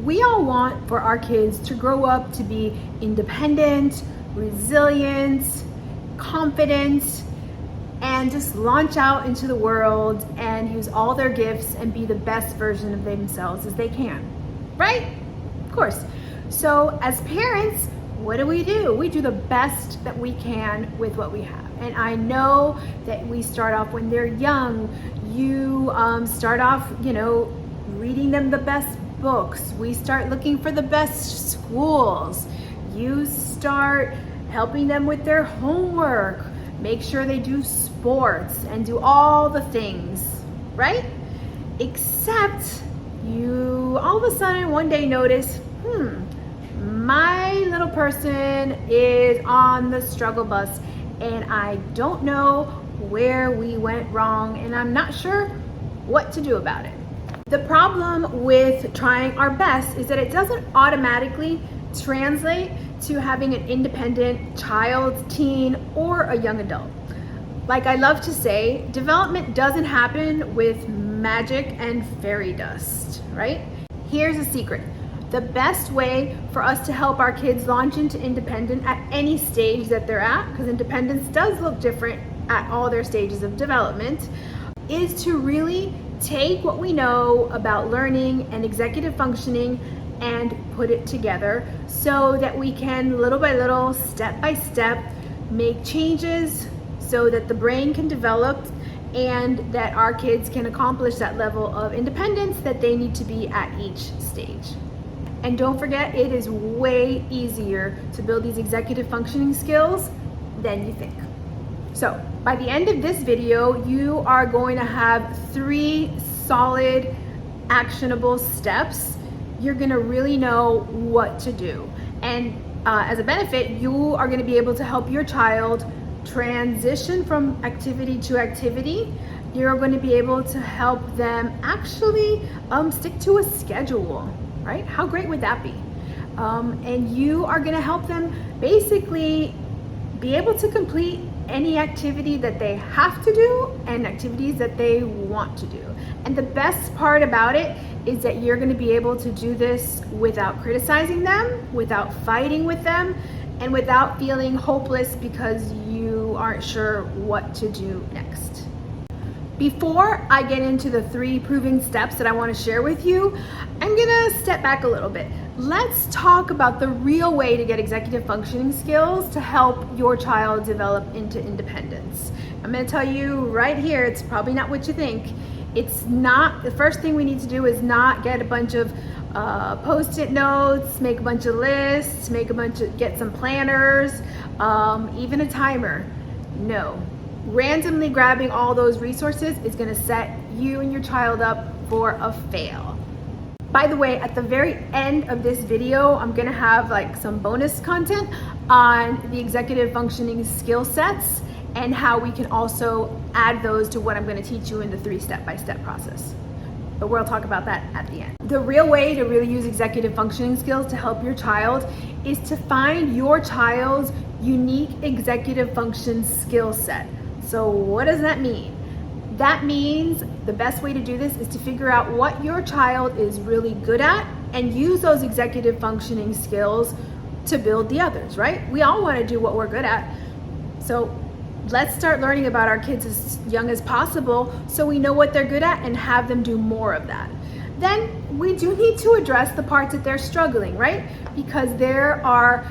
We all want for our kids to grow up to be independent, resilient, confident, and just launch out into the world and use all their gifts and be the best version of themselves as they can, right? Of course. So as parents, what do? We do the best that we can with what we have. And I know that we start off when they're young. You start off, reading them the best books. We start looking for the best schools. You start helping them with their homework. Make sure they do sports and do all the things, right? Except you all of a sudden one day notice, my little person is on the struggle bus and I don't know where we went wrong and I'm not sure what to do about it. The problem with trying our best is that it doesn't automatically translate to having an independent child, teen, or a young adult. Like I love to say, development doesn't happen with magic and fairy dust, right? Here's a secret. The best way for us to help our kids launch into independence at any stage that they're at, because independence does look different at all their stages of development, is to really take what we know about learning and executive functioning and put it together so that we can little by little, step by step, make changes so that the brain can develop and that our kids can accomplish that level of independence that they need to be at each stage. And don't forget, it is way easier to build these executive functioning skills than you think. So by the end of this video, you are going to have 3 solid, actionable steps. You're gonna really know what to do. And as a benefit, you are gonna be able to help your child transition from activity to activity. You're going to be able to help them actually stick to a schedule, right? How great would that be? And you are going to help them basically be able to complete any activity that they have to do and activities that they want to do. And the best part about it is that you're going to be able to do this without criticizing them, without fighting with them, and without feeling hopeless because you aren't sure what to do next. Before I get into the 3 proving steps that I want to share with you, I'm gonna step back a little bit. Let's talk about the real way to get executive functioning skills to help your child develop into independence. I'm gonna tell you right here, it's probably not what you think. It's not, the first thing we need to do is not get a bunch of post-it notes, make a bunch of lists, get some planners, even a timer. No. Randomly grabbing all those resources is going to set you and your child up for a fail. By the way, at the very end of this video, I'm going to have like some bonus content on the executive functioning skill sets and how we can also add those to what I'm going to teach you in the 3 step-by-step process. But we'll talk about that at the end. The real way to really use executive functioning skills to help your child is to find your child's unique executive function skill set. So what does that mean? That means the best way to do this is to figure out what your child is really good at and use those executive functioning skills to build the others, right? We all want to do what we're good at. So let's start learning about our kids as young as possible so we know what they're good at and have them do more of that. Then we do need to address the parts that they're struggling, right? Because there are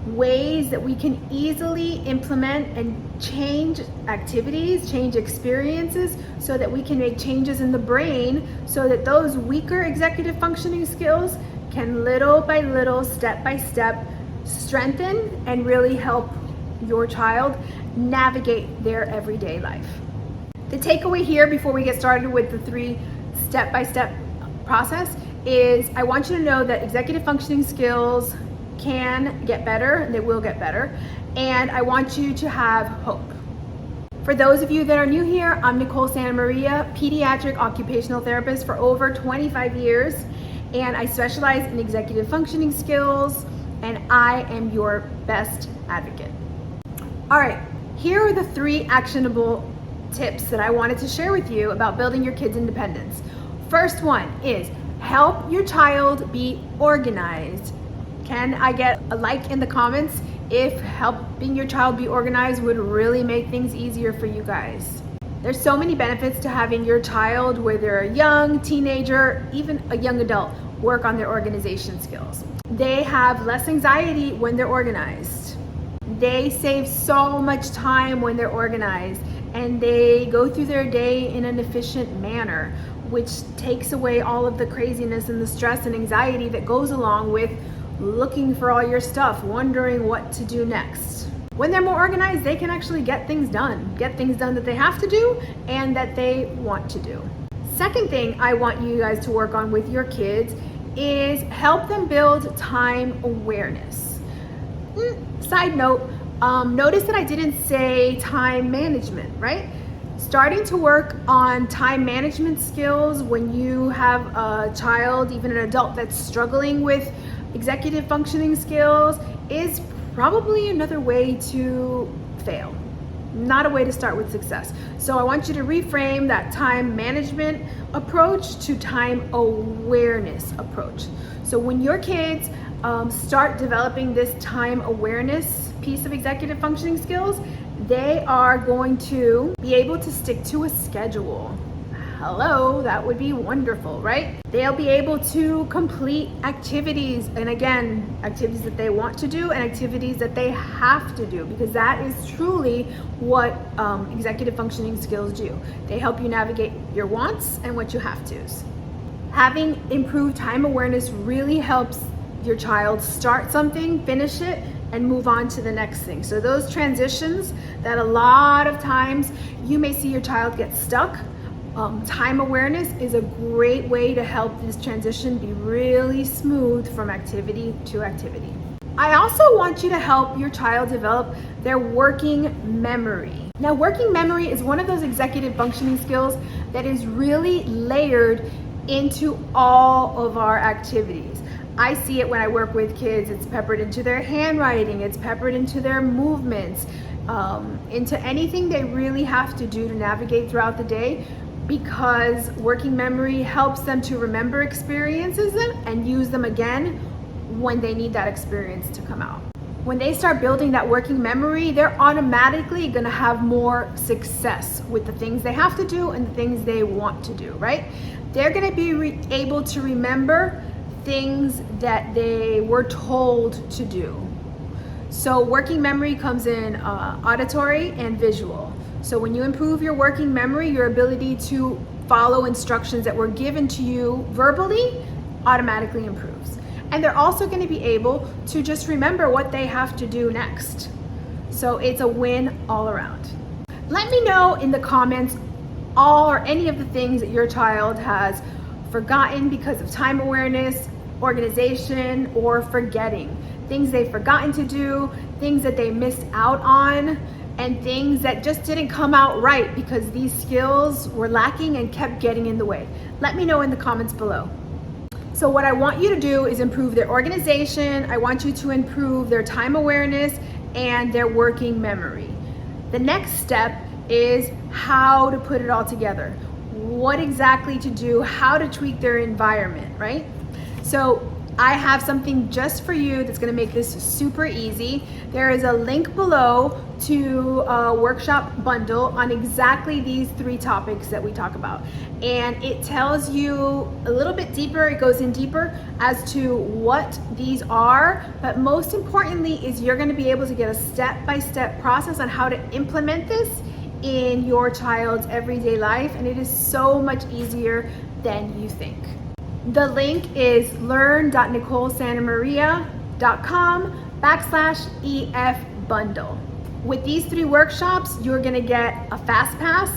ways that we can easily implement and change activities, change experiences so that we can make changes in the brain so that those weaker executive functioning skills can little by little, step by step, strengthen and really help your child navigate their everyday life. The takeaway here before we get started with the 3 step-by-step process is I want you to know that executive functioning skills can get better, they will get better, and I want you to have hope. For those of you that are new here, I'm Nicole Santa Maria, pediatric occupational therapist for over 25 years, and I specialize in executive functioning skills, and I am your best advocate. All right, here are the 3 actionable tips that I wanted to share with you about building your kids' independence. First one is Help your child be organized. Can I get a like in the comments if helping your child be organized would really make things easier for you guys? There's so many benefits to having your child, whether a young teenager, even a young adult, work on their organization skills. They have less anxiety when they're organized. They save so much time when they're organized, and they go through their day in an efficient manner, which takes away all of the craziness and the stress and anxiety that goes along with looking for all your stuff, wondering what to do next. When they're more organized, they can actually get things done that they have to do and that they want to do. Second thing I want you guys to work on with your kids is help them build time awareness. Side note, notice that I didn't say time management, right? Starting to work on time management skills when you have a child, even an adult that's struggling with executive functioning skills, is probably another way to fail, not a way to start with success. So I want you to reframe that time management approach to time awareness approach. So when your kids start developing this time awareness piece of executive functioning skills, they are going to be able to stick to a schedule. Hello, that would be wonderful, right? They'll be able to complete activities, and again, activities that they want to do and activities that they have to do, because that is truly what executive functioning skills do. They help you navigate your wants and what you have to's. Having improved time awareness really helps your child start something, finish it, and move on to the next thing. So those transitions that a lot of times you may see your child get stuck, time awareness is a great way to help this transition be really smooth from activity to activity. I also want you to help your child develop their working memory. Now, working memory is one of those executive functioning skills that is really layered into all of our activities. I see it when I work with kids. It's peppered into their handwriting, it's peppered into their movements, into anything they really have to do to navigate throughout the day, because working memory helps them to remember experiences and use them again when they need that experience to come out. When they start building that working memory, they're automatically gonna have more success with the things they have to do and the things they want to do, right? They're gonna be able to remember things that they were told to do. So working memory comes in auditory and visual. So when you improve your working memory, your ability to follow instructions that were given to you verbally automatically improves. And they're also going to be able to just remember what they have to do next. So it's a win all around. Let me know in the comments all or any of the things that your child has forgotten because of time awareness, organization, or forgetting. Things they've forgotten to do, things that they missed out on, and things that just didn't come out right because these skills were lacking and kept getting in the way. Let me know in the comments below. So what I want you to do is improve their organization. I want you to improve their time awareness and their working memory. The next step is how to put it all together. What exactly to do, how to tweak their environment, right? So I have something just for you that's gonna make this super easy. There is a link below to a workshop bundle on exactly these 3 topics that we talk about. And it tells you a little bit deeper, it goes in deeper as to what these are, but most importantly is you're gonna be able to get a step-by-step process on how to implement this in your child's everyday life, and it is so much easier than you think. The link is learn.nicolesantamaria.com/EF bundle. With these 3 workshops, you're gonna get a fast pass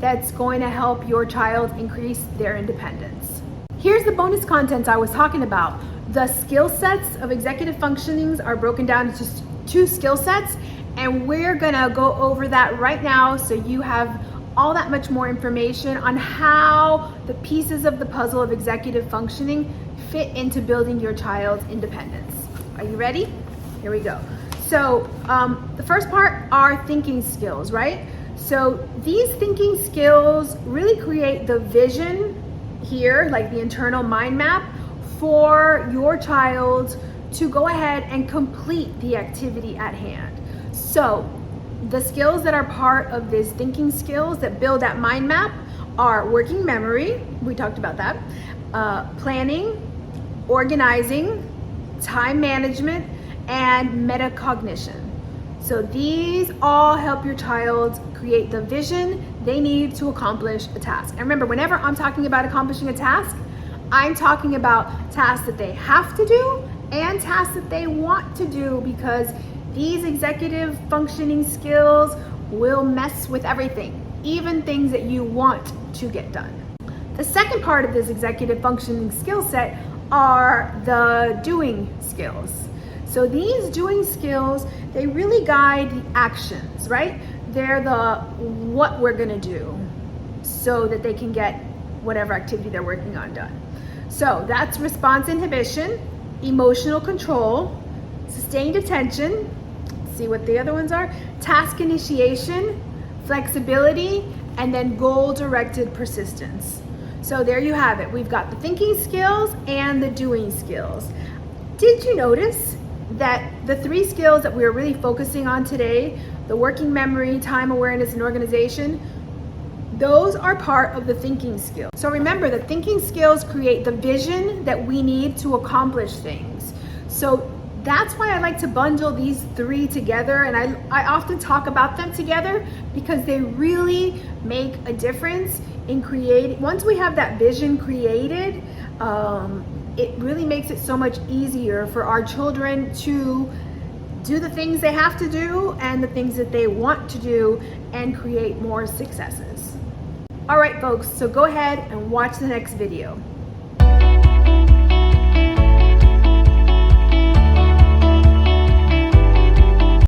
that's going to help your child increase their independence. Here's the bonus content I was talking about. The skill sets of executive functionings are broken down into 2 skill sets, and we're gonna go over that right now so you have all that much more information on how the pieces of the puzzle of executive functioning fit into building your child's independence. Are you ready? Here we go. So the first part are thinking skills, right? So these thinking skills really create the vision here, like the internal mind map, for your child to go ahead and complete the activity at hand. So the skills that are part of this thinking skills that build that mind map are working memory, we talked about that, planning, organizing, time management, and metacognition. So these all help your child create the vision they need to accomplish a task. And remember, whenever I'm talking about accomplishing a task, I'm talking about tasks that they have to do and tasks that they want to do, because these executive functioning skills will mess with everything, even things that you want to get done. The second part of this executive functioning skill set are the doing skills. So these doing skills, they really guide the actions, right? They're the what we're gonna do so that they can get whatever activity they're working on done. So that's response inhibition, emotional control, sustained attention, let's see what the other ones are, task initiation, flexibility, and then goal-directed persistence. So there you have it. We've got the thinking skills and the doing skills. Did you notice that the three skills that we're really focusing on today, the working memory, time awareness, and organization, those are part of the thinking skills. So remember, the thinking skills create the vision that we need to accomplish things. So that's why I like to bundle these three together, and I often talk about them together because they really make a difference in creating. Once we have that vision created, it really makes it so much easier for our children to do the things they have to do and the things that they want to do and create more successes. All right, folks, so go ahead and watch the next video.